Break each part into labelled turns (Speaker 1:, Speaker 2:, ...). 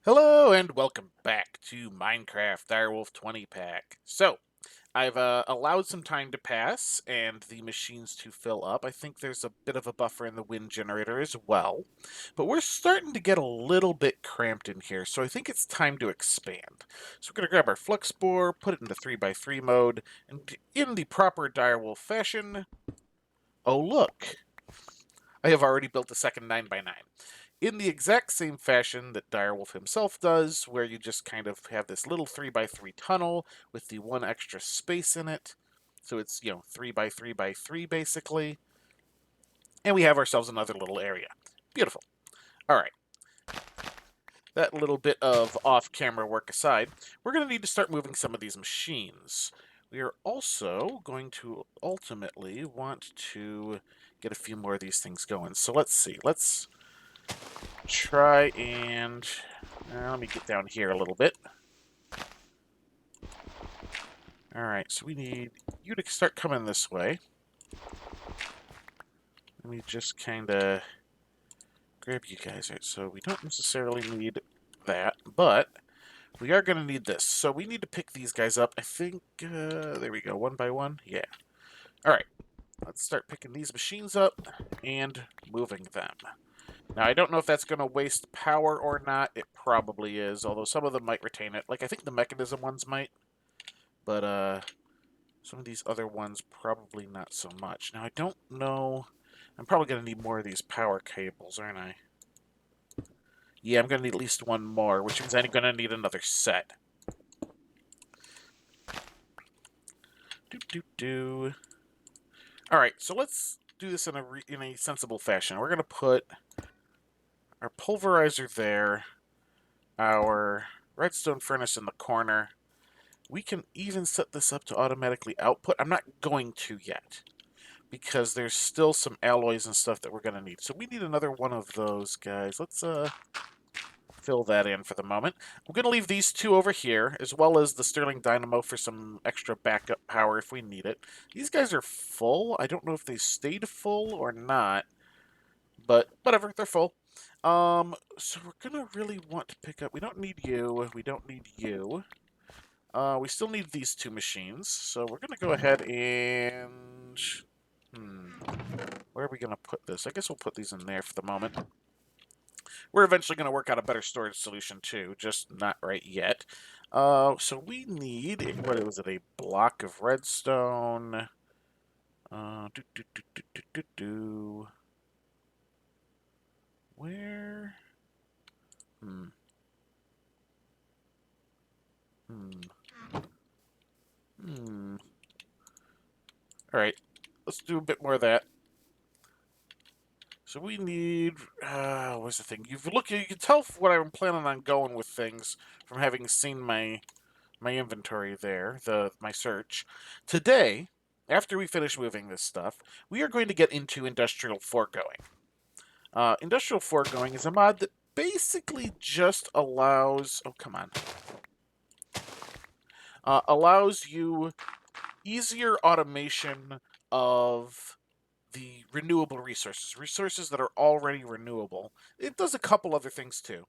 Speaker 1: Hello and welcome back to Minecraft Direwolf20 pack. So, I've allowed some time to pass and the machines to fill up. I think there's a bit of a buffer in the wind generator as well. But we're starting to get a little bit cramped in here, so I think it's time to expand. So we're going to grab our flux bore, put it into 3x3 mode, and in the proper Direwolf fashion... Oh look! I have already built a second 9x9. In the exact same fashion that Direwolf himself does, where you just kind of have this little 3x3 tunnel with the one extra space in it. So it's, 3x3x3 basically. And we have ourselves another little area. Beautiful. All right. That little bit of off-camera work aside, we're going to need to start moving some of these machines. We are also going to ultimately want to get a few more of these things going. So let's see. Let's try and... let me get down here a little bit. Alright, so we need you to start coming this way. Let me just kind of grab you guys out. So we don't necessarily need that, but we are going to need this. So we need to pick these guys up. I think, there we go, one by one. Yeah. Alright, let's start picking these machines up and moving them. Now, I don't know if that's going to waste power or not. It probably is, although some of them might retain it. Like, I think the mechanism ones might. But, some of these other ones probably not so much. Now, I don't know... I'm probably going to need more of these power cables, aren't I? Yeah, I'm going to need at least one more, which means I'm going to need another set. Alright, so let's do this in a sensible fashion. We're going to put our pulverizer there, our redstone furnace in the corner. We can even set this up to automatically output. I'm not going to yet, because there's still some alloys and stuff that we're going to need. So we need another one of those guys. Let's fill that in for the moment. I'm going to leave these two over here, as well as the Stirling Dynamo for some extra backup power if we need it. These guys are full. I don't know if they stayed full or not, but whatever, they're full. So we're going to really want to pick up... We don't need you. We don't need you. We still need these two machines, so we're going to go ahead and... Where are we going to put this? I guess we'll put these in there for the moment. We're eventually going to work out a better storage solution, too, just not right yet. So we need... What was it? A block of redstone. Where? Alright, let's do a bit more of that. So we need... what's the thing? You can tell what I'm planning on going with things from having seen my inventory there, my search. Today, after we finish moving this stuff, we are going to get into Industrial Foregoing. Industrial Foregoing is a mod that basically just allows... Oh, come on. Allows you easier automation of the renewable resources that are already renewable. It does a couple other things too.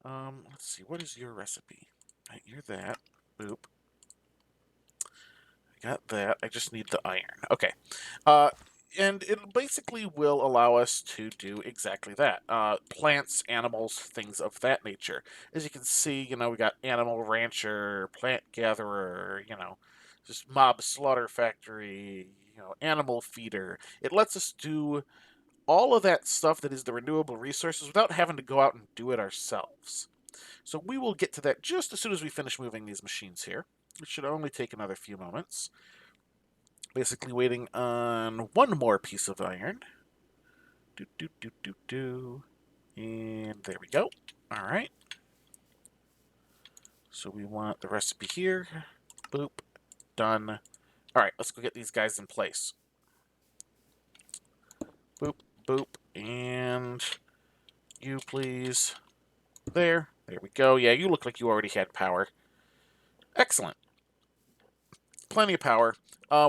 Speaker 1: Let's see, what is your recipe? Right, you're that. Boop. I got that. I just need the iron. Okay. And it basically will allow us to do exactly that. Plants, animals, things of that nature. As you can see, we got animal rancher, plant gatherer, just mob slaughter factory, animal feeder. It lets us do all of that stuff that is the renewable resources without having to go out and do it ourselves. So we will get to that just as soon as we finish moving these machines here. It should only take another few moments. Basically waiting on one more piece of iron. And there we go. Alright. So we want the recipe here. Boop. Done. Alright, let's go get these guys in place. Boop, boop, and you please. There. There we go. Yeah, you look like you already had power. Excellent. Plenty of power.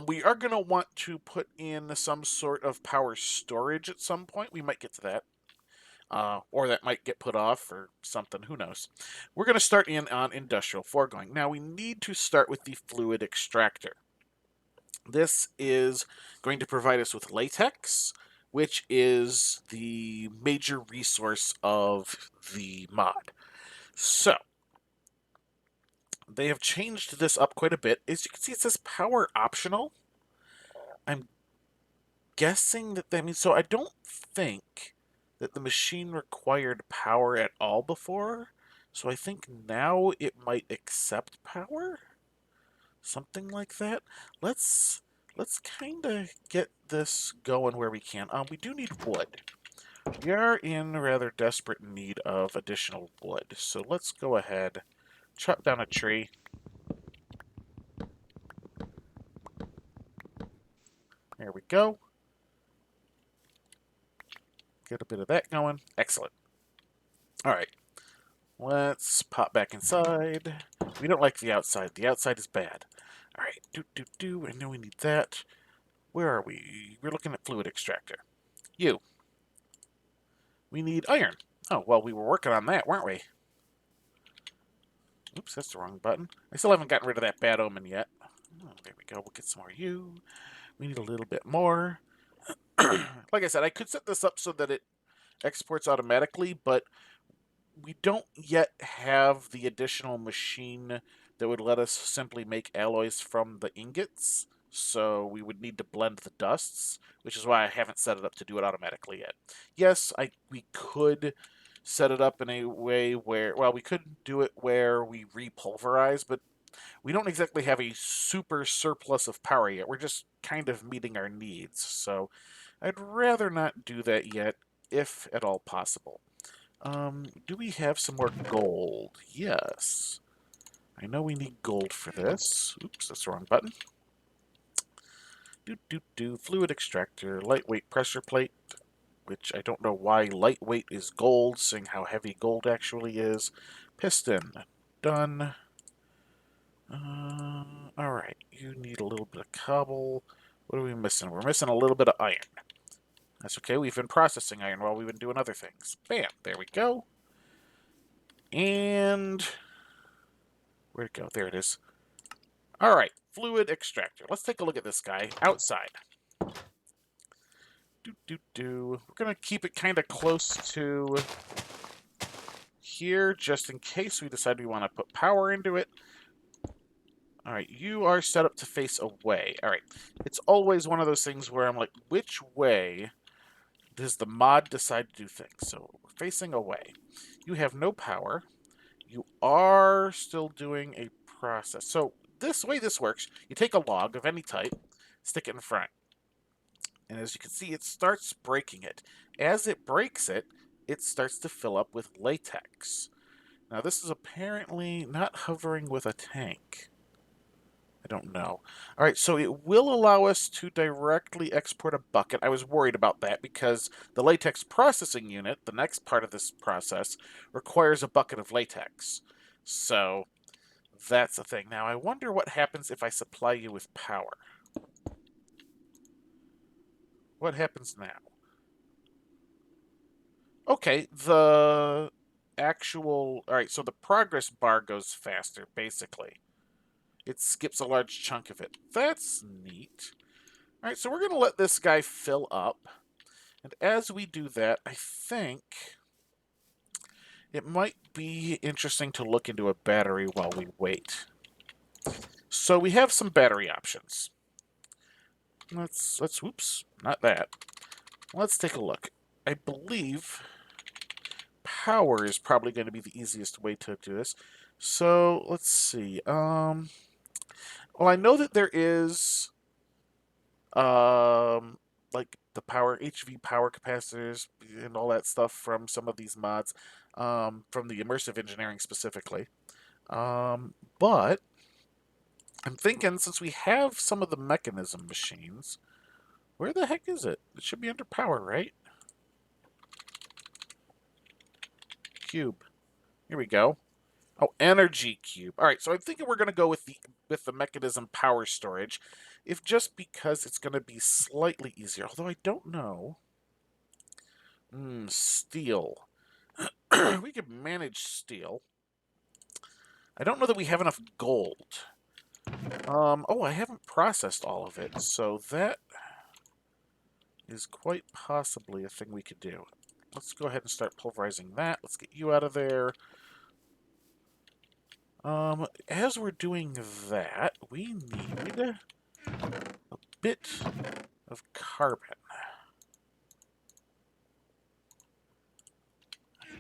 Speaker 1: We are going to want to put in some sort of power storage at some point. We might get to that. or that might get put off or something, who knows. We're going to start in on Industrial Foregoing. Now we need to start with the fluid extractor. This is going to provide us with latex, which is the major resource of the mod. So, they have changed this up quite a bit. As you can see, it says power optional. I'm guessing that means, so I don't think that the machine required power at all before. So I think now it might accept power. Something like that. Let's kind of get this going where we can. We do need wood. We are in rather desperate need of additional wood. So let's go ahead, chop down a tree. There we go. Get a bit of that going. Excellent. All right. Let's pop back inside. We don't like the outside. The outside is bad. All right. I know we need that. Where are we? We're looking at fluid extractor. You. We need iron. Oh, well, we were working on that, weren't we? Oops, that's the wrong button. I still haven't gotten rid of that bad omen yet. Oh, there we go. We'll get some more you. We need a little bit more. Like I said, I could set this up so that it exports automatically, but we don't yet have the additional machine that would let us simply make alloys from the ingots. So we would need to blend the dusts, which is why I haven't set it up to do it automatically yet. Yes, we could set it up in a way where, well, we could do it where we repulverize, but we don't exactly have a super surplus of power yet. We're just kind of meeting our needs. So I'd rather not do that yet, if at all possible. Do we have some more gold? Yes. I know we need gold for this. Oops, that's the wrong button. Fluid extractor, lightweight pressure plate, which I don't know why lightweight is gold, seeing how heavy gold actually is. Piston, done. Alright, you need a little bit of cobble. What are we missing? We're missing a little bit of iron. That's okay, we've been processing iron while we've been doing other things. Bam, there we go. And where'd it go? There it is. Alright, fluid extractor. Let's take a look at this guy outside. We're going to keep it kind of close to here, just in case we decide we want to put power into it. Alright, you are set up to face away. Alright, it's always one of those things where I'm like, which way does the mod decide to do things? So, we're facing away. You have no power. You are still doing a process. So, this way this works, you take a log of any type, stick it in front. And as you can see, it starts breaking it. As it breaks it, it starts to fill up with latex. Now, this is apparently not hovering with a tank. I don't know. All right, so it will allow us to directly export a bucket. I was worried about that because the latex processing unit, the next part of this process, requires a bucket of latex. So that's the thing. Now, I wonder what happens if I supply you with power. What happens now? Okay, the actual... All right, so the progress bar goes faster, basically. It skips a large chunk of it. That's neat. All right, so we're going to let this guy fill up. And as we do that, I think it might be interesting to look into a battery while we wait. So we have some battery options. Let's whoops, not that. Let's take a look. I believe power is probably going to be the easiest way to do this. So let's see. Well, I know that there is like the power HV power capacitors and all that stuff from some of these mods, from the immersive engineering specifically. But I'm thinking, since we have some of the mechanism machines, where the heck is it? It should be under power, right? Cube. Here we go. Oh, energy cube. All right, so I'm thinking we're going to go with the mechanism power storage, if just because it's going to be slightly easier. Although I don't know Steel. We could manage steel. I don't know that we have enough gold. Oh, I haven't processed all of it, so that is quite possibly a thing we could do. Let's go ahead and start pulverizing that. Let's get you out of there. As we're doing that, we need a bit of carbon.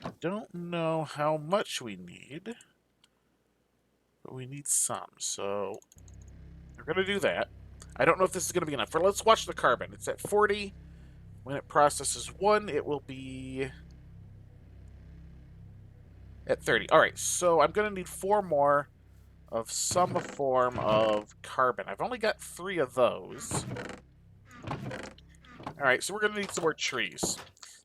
Speaker 1: I don't know how much we need, but we need some, so we're going to do that. I don't know if this is going to be enough. Let's watch the carbon. It's at 40. When it processes 1, it will be at 30. All right, so I'm going to need 4 more of some form of carbon. I've only got 3 of those. All right, so we're going to need some more trees.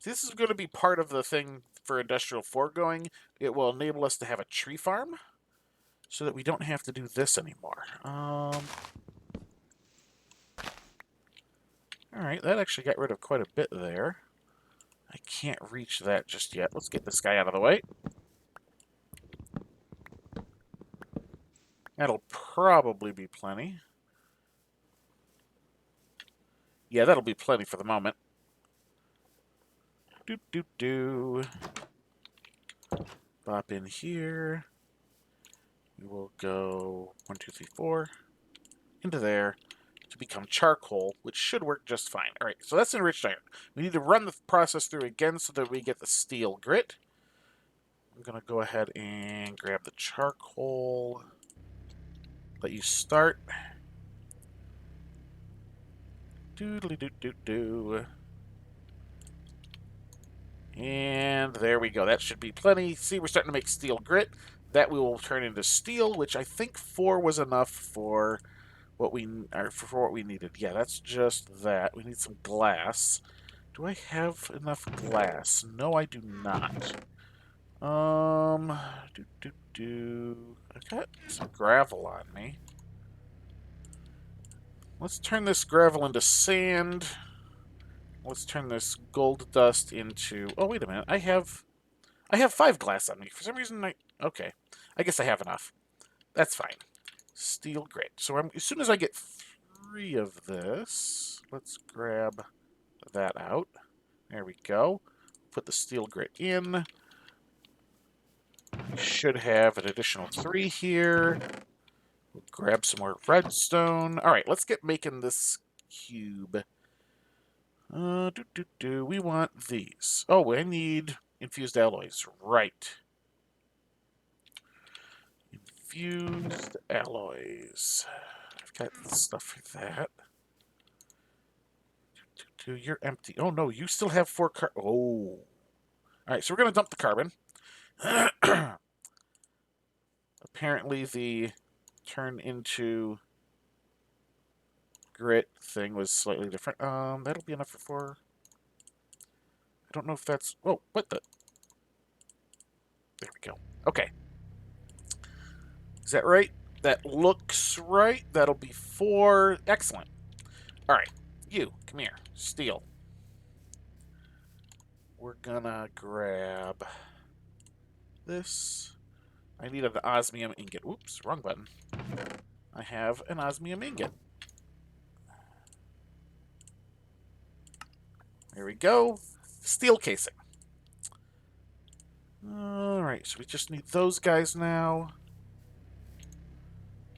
Speaker 1: This is going to be part of the thing for Industrial Foregoing. It will enable us to have a tree farm so that we don't have to do this anymore. All right, that actually got rid of quite a bit there. I can't reach that just yet. Let's get this guy out of the way. That'll probably be plenty. Yeah, that'll be plenty for the moment. Do. Bop in here. We will go 1, 2, 3, 4 into there to become charcoal, which should work just fine. All right, so that's enriched iron. We need to run the process through again so that we get the steel grit. I'm going to go ahead and grab the charcoal. Let you start. Doodly-doo-doo-doo. And there we go. That should be plenty. See, we're starting to make steel grit. That we will turn into steel, which I think 4 was enough for what we needed. Yeah, that's just that. We need some glass. Do I have enough glass? No, I do not. I've got some gravel on me. Let's turn this gravel into sand. Let's turn this gold dust into... Oh, wait a minute. I have 5 glass on me. For some reason, okay. I guess I have enough. That's fine. Steel grit. So as soon as I get 3 of this, let's grab that out. There we go. Put the steel grit in. We should have an additional 3 here. We'll grab some more redstone. All right, let's get making this cube. We want these. Oh, I need infused alloys. Right. Infused alloys. I've got stuff for that. You're empty. Oh, no, you still have 4 Oh. All right, so we're going to dump the carbon. Apparently, the turn into grit thing was slightly different. That'll be enough for 4. I don't know if that's... Oh, what the... There we go. Okay. Is that right? That looks right. That'll be 4. Excellent. All right. You, come here. Steel. We're gonna grab this. I need an osmium ingot. Oops, wrong button. I have an osmium ingot. There we go. Steel casing. Alright, so we just need those guys now.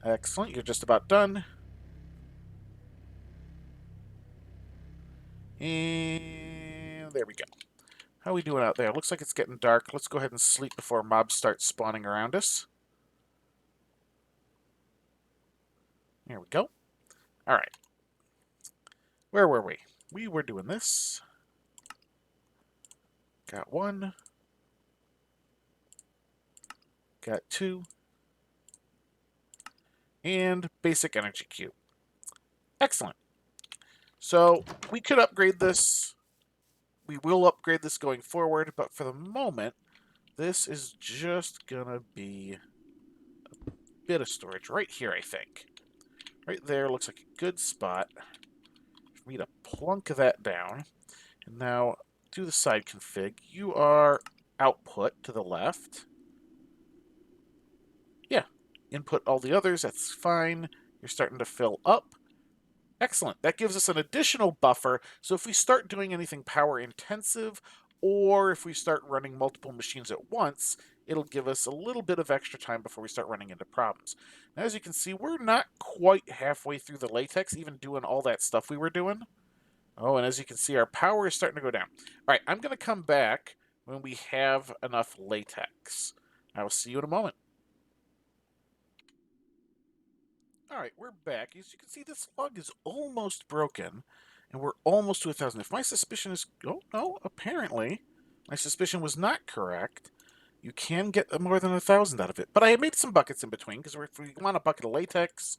Speaker 1: Excellent, you're just about done. And there we go. How are we doing out there? Looks like it's getting dark. Let's go ahead and sleep before mobs start spawning around us. There we go. Alright. Where were we? We were doing this. Got 1. Got 2. And basic energy cube. Excellent. So we could upgrade this. We will upgrade this going forward, but for the moment, this is just gonna be a bit of storage right here, I think. Right there looks like a good spot for me to plunk that down. And now do the side config. You are output to the left. Yeah, input all the others, that's fine. You're starting to fill up. Excellent. That gives us an additional buffer, so if we start doing anything power intensive, or if we start running multiple machines at once, it'll give us a little bit of extra time before we start running into problems. Now, as you can see, we're not quite halfway through the latex, even doing all that stuff we were doing. Oh, and as you can see, our power is starting to go down. All right, I'm going to come back when we have enough latex. I will see you in a moment. All right, we're back. As you can see, this log is almost broken, and we're almost to 1,000. If my suspicion is... Oh, no, apparently my suspicion was not correct. You can get more than 1,000 out of it. But I made some buckets in between, because if we want a bucket of latex,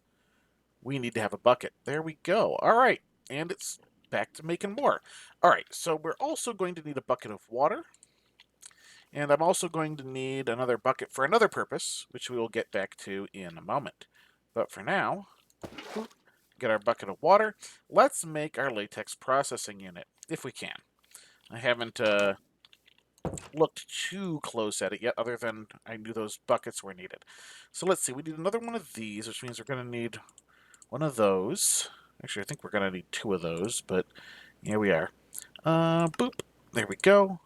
Speaker 1: we need to have a bucket. There we go. All right, and it's back to making more. All right, so we're also going to need a bucket of water, and I'm also going to need another bucket for another purpose, which we will get back to in a moment. But for now, get our bucket of water. Let's make our latex processing unit, if we can. I haven't looked too close at it yet, other than I knew those buckets were needed. So let's see, we need another one of these, which means we're going to need one of those. Actually, I think we're going to need two of those, but here we are. Boop. There we go.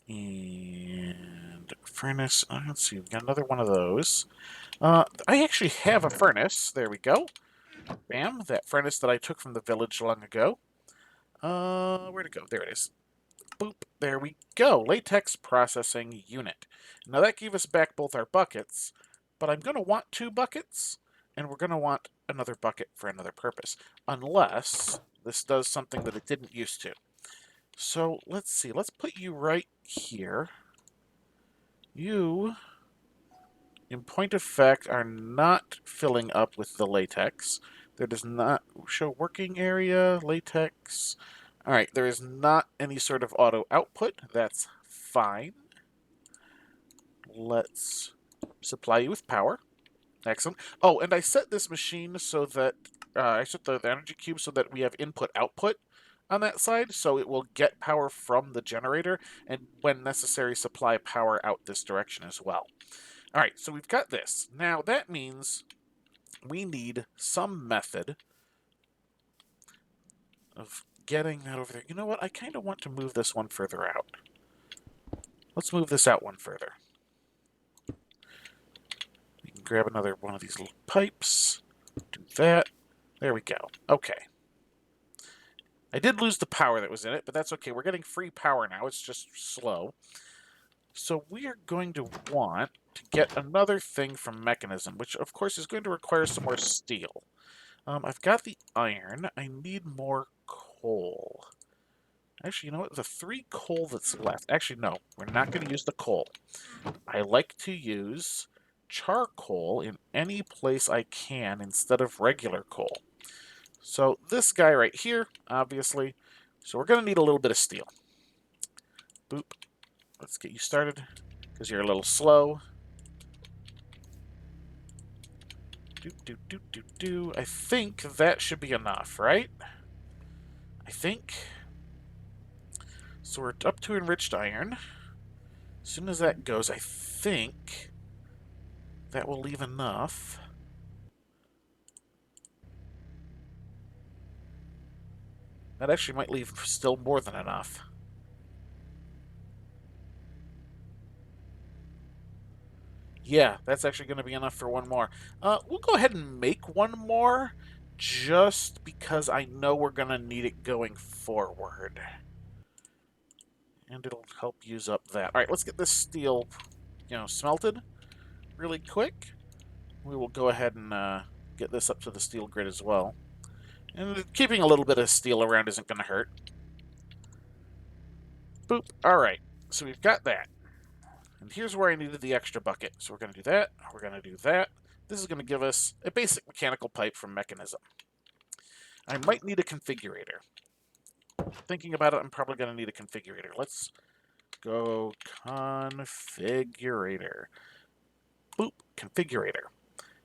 Speaker 1: And furnace. Let's see, we've got another one of those. I actually have a furnace. There we go. Bam, that furnace that I took from the village long ago. Where'd it go? There it is. Boop, there we go. Latex processing unit. Now that gave us back both our buckets, but I'm going to want two buckets, and we're going to want another bucket for another purpose, unless this does something that it didn't used to. So let's see. Let's put you right here. You, in point of fact, are not filling up with the latex. There does not show working area, latex. All right, there is not any sort of auto output. That's fine. Let's supply you with power. Excellent. Oh, and I set this machine so that I set the energy cube so that we have input-output on that side, so it will get power from the generator and, when necessary, supply power out this direction as well. All right, so we've got this. Now, that means we need some method of getting that over there. You know what? I kind of want to move this one further out. Let's move this out one further. We can grab another one of these little pipes. Do that. There we go. Okay. I did lose the power that was in it, but that's okay. We're getting free power now. It's just slow. So we are going to want to get another thing from Mechanism, which of course is going to require some more steel. I've got the iron. I need more coal. Actually, you know what? The 3 coal that's left... Actually, no. We're not going to use the coal. I like to use charcoal in any place I can instead of regular coal. So this guy right here, obviously. So we're going to need a little bit of steel. Boop. Let's get you started, because you're a little slow. Do. I think that should be enough, right? I think. So we're up to enriched iron. As soon as that goes, I think that will leave enough. That actually might leave still more than enough. Yeah, that's actually going to be enough for one more. We'll go ahead and make one more, just because I know we're going to need it going forward. And it'll help use up that. All right, let's get this steel, smelted really quick. We will go ahead and get this up to the steel grid as well. And keeping a little bit of steel around isn't going to hurt. Boop. All right, so we've got that. And here's where I needed the extra bucket. So we're going to do that. We're going to do that. This is going to give us a basic mechanical pipe from Mechanism. I might need a configurator. Thinking about it, I'm probably going to need a configurator. Let's go configurator. Boop, configurator.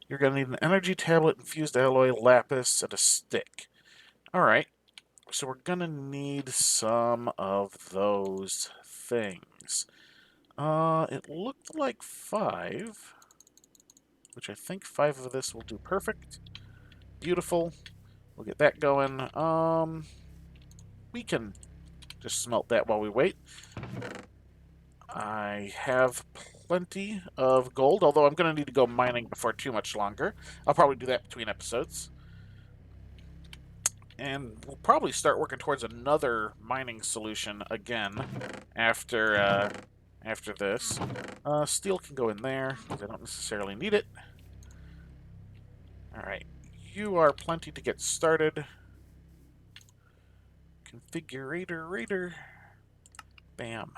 Speaker 1: You're going to need an energy tablet, infused alloy, lapis, and a stick. All right. So we're going to need some of those things. It looked like 5, which I think 5 of this will do perfect. Beautiful. We'll get that going. We can just smelt that while we wait. I have plenty of gold, although I'm going to need to go mining before too much longer. I'll probably do that between episodes. And we'll probably start working towards another mining solution again after this. Steel can go in there, because I don't necessarily need it. Alright, you are plenty to get started. Configurator. Bam.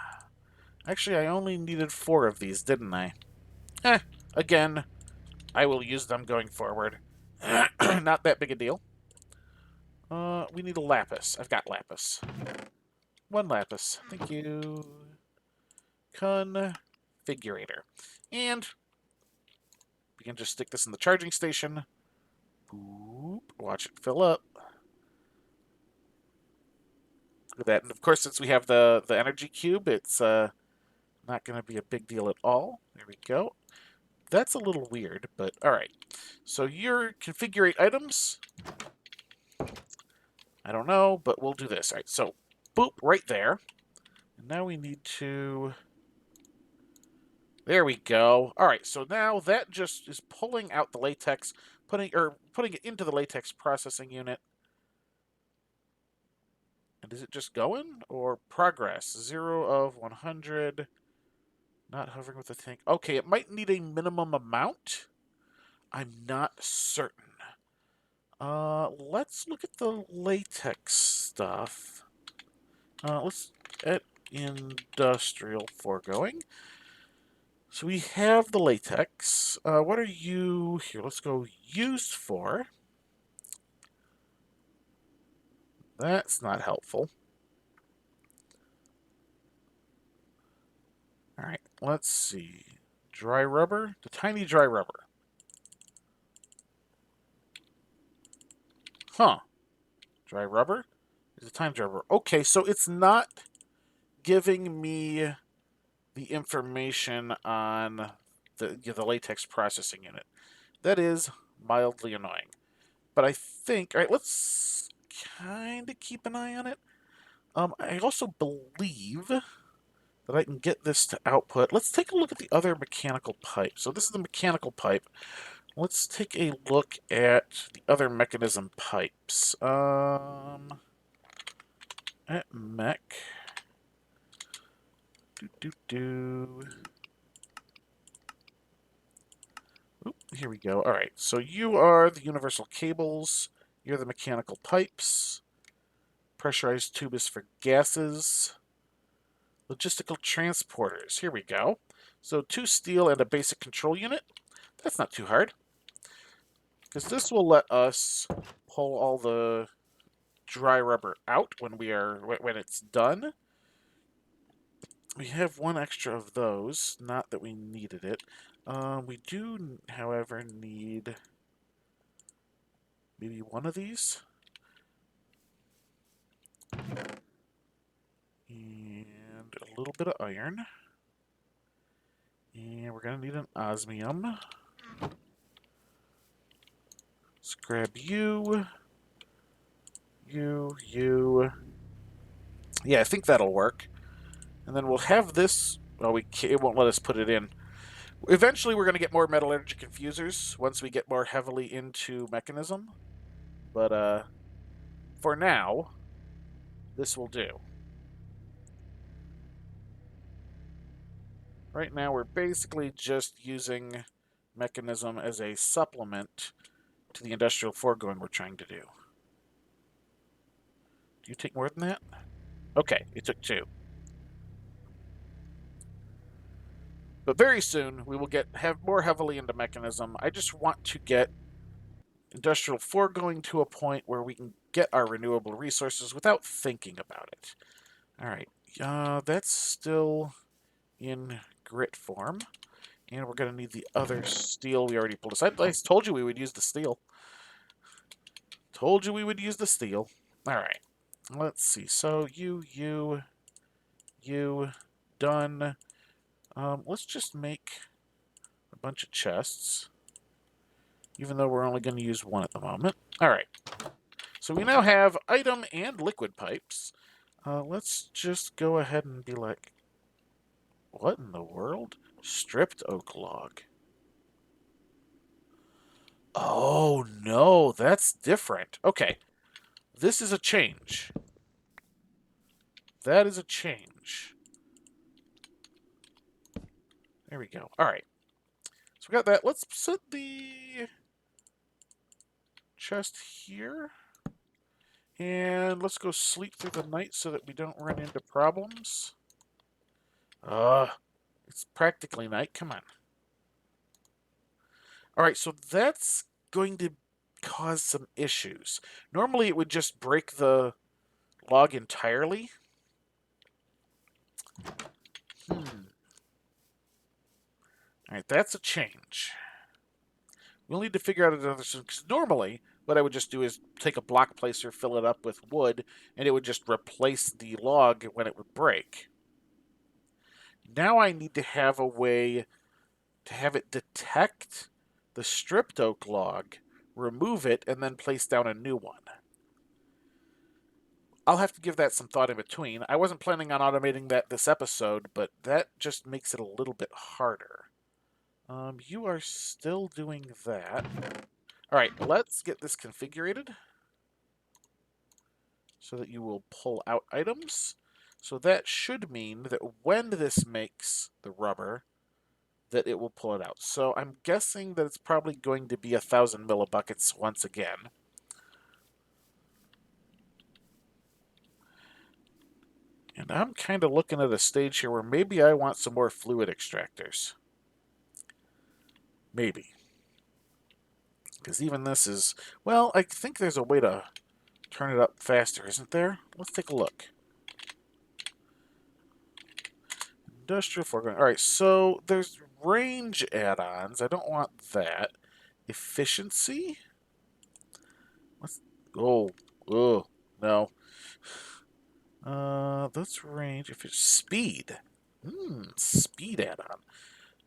Speaker 1: Actually, I only needed 4 of these, didn't I? Again, I will use them going forward. Not that big a deal. We need a lapis. I've got lapis. 1 lapis. Thank you. Configurator. And we can just stick this in the charging station. Boop. Watch it fill up. Look at that. And of course, since we have the energy cube, it's not going to be a big deal at all. There we go. That's a little weird, but all right. So your configurate items, I don't know, but we'll do this. All right, so boop, right there. And now we need to... There we go. All right, so now that just is pulling out the latex, putting it into the latex processing unit. And is it just going? Or progress? 0 of 100. Not hovering with the tank. Okay, it might need a minimum amount. I'm not certain. Let's look at the latex stuff. Let's at Industrial Foregoing. So we have the latex. What are you... Here, let's go used for. That's not helpful. Alright, let's see. Dry rubber? The tiny dry rubber. Huh. Dry rubber? Is a tiny dry rubber. Okay, so it's not giving me the information on the latex processing unit. That is mildly annoying. But I think... Alright, let's kind of keep an eye on it. I also believe that I can get this to output. Let's take a look at the other mechanical pipe. So this is the mechanical pipe. Let's take a look at the other mechanism pipes. At mech. Oop, here we go. All right, so you are the universal cables. You're the mechanical pipes. Pressurized tube is for gases. Logistical transporters. Here we go. So 2 steel and a basic control unit. That's not too hard. Because this will let us pull all the dry rubber out when it's done. We have 1 extra of those. Not that we needed it. We do, however, need maybe 1 of these. And a little bit of iron. And we're going to need an osmium. Let's grab you. You. Yeah, I think that'll work. And then we'll have this... Well, it won't let us put it in. Eventually, we're going to get more metallurgy confusers once we get more heavily into mechanism. But for now, this will do. Right now, we're basically just using mechanism as a supplement to the industrial foregoing we're trying to do. Do you take more than that? Okay, it took 2. But very soon, we will have more heavily into mechanism. I just want to get industrial foregoing to a point where we can get our renewable resources without thinking about it. All right, that's still in grit form. And we're going to need the other steel we already pulled aside. I told you we would use the steel. Told you we would use the steel. All right. Let's see. So you, done. Let's just make a bunch of chests, even though we're only going to use one at the moment. All right. So we now have item and liquid pipes. Let's just go ahead and be like, what in the world? Stripped oak log. Oh, no, that's different. Okay, this is a change. That is a change. There we go. All right. So we got that. Let's set the chest here. And let's go sleep through the night so that we don't run into problems. It's practically night. Come on. All right, so that's going to cause some issues. Normally, it would just break the log entirely. All right, that's a change. We'll need to figure out another solution, because normally what I would just do is take a block placer, fill it up with wood, and it would just replace the log when it would break. Now I need to have a way to have it detect the stripped oak log, remove it, and then place down a new one. I'll have to give that some thought in between. I wasn't planning on automating that this episode, but that just makes it a little bit harder. You are still doing that. All right, let's get this configured so that you will pull out items. So that should mean that when this makes the rubber, that it will pull it out. So I'm guessing that it's probably going to be 1,000 millibuckets once again. And I'm kind of looking at a stage here where maybe I want some more fluid extractors. Maybe. Because even this is... Well, I think there's a way to turn it up faster, isn't there? Let's take a look. Industrial Foregoing. Alright, so there's range add-ons. I don't want that. Efficiency? What's... Oh, no. That's range. If it's speed. Speed add-on.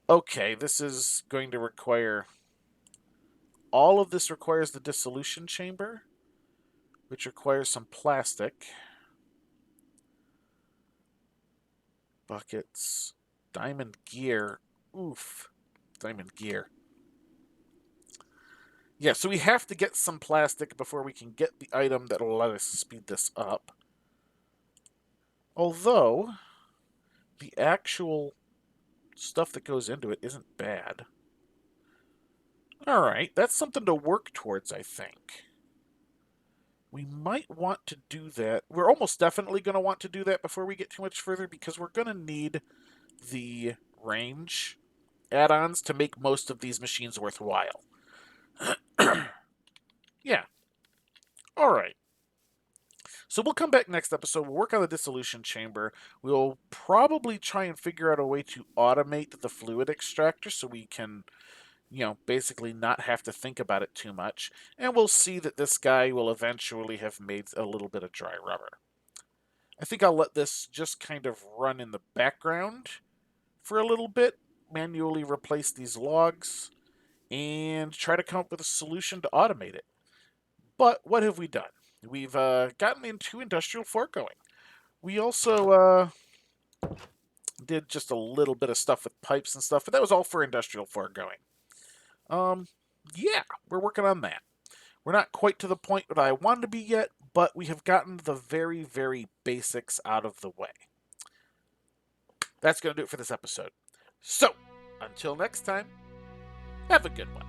Speaker 1: Okay, this is going to require... All of this requires the dissolution chamber, which requires some plastic. Buckets. Diamond gear. Oof. Diamond gear. Yeah, so we have to get some plastic before we can get the item that will let us speed this up. Although, the actual stuff that goes into it isn't bad. Alright, that's something to work towards, I think. We might want to do that. We're almost definitely going to want to do that before we get too much further, because we're going to need the range add-ons to make most of these machines worthwhile. Yeah. Alright. So we'll come back next episode. We'll work on the dissolution chamber. We'll probably try and figure out a way to automate the fluid extractor so we can, basically not have to think about it too much. And we'll see that this guy will eventually have made a little bit of dry rubber. I think I'll let this just kind of run in the background for a little bit, manually replace these logs, and try to come up with a solution to automate it. But what have we done? We've gotten into industrial foregoing. We also did just a little bit of stuff with pipes and stuff, but that was all for industrial foregoing. Yeah, we're working on that. We're not quite to the point that I wanted to be yet, but we have gotten the very, very basics out of the way. That's going to do it for this episode. So, until next time, have a good one.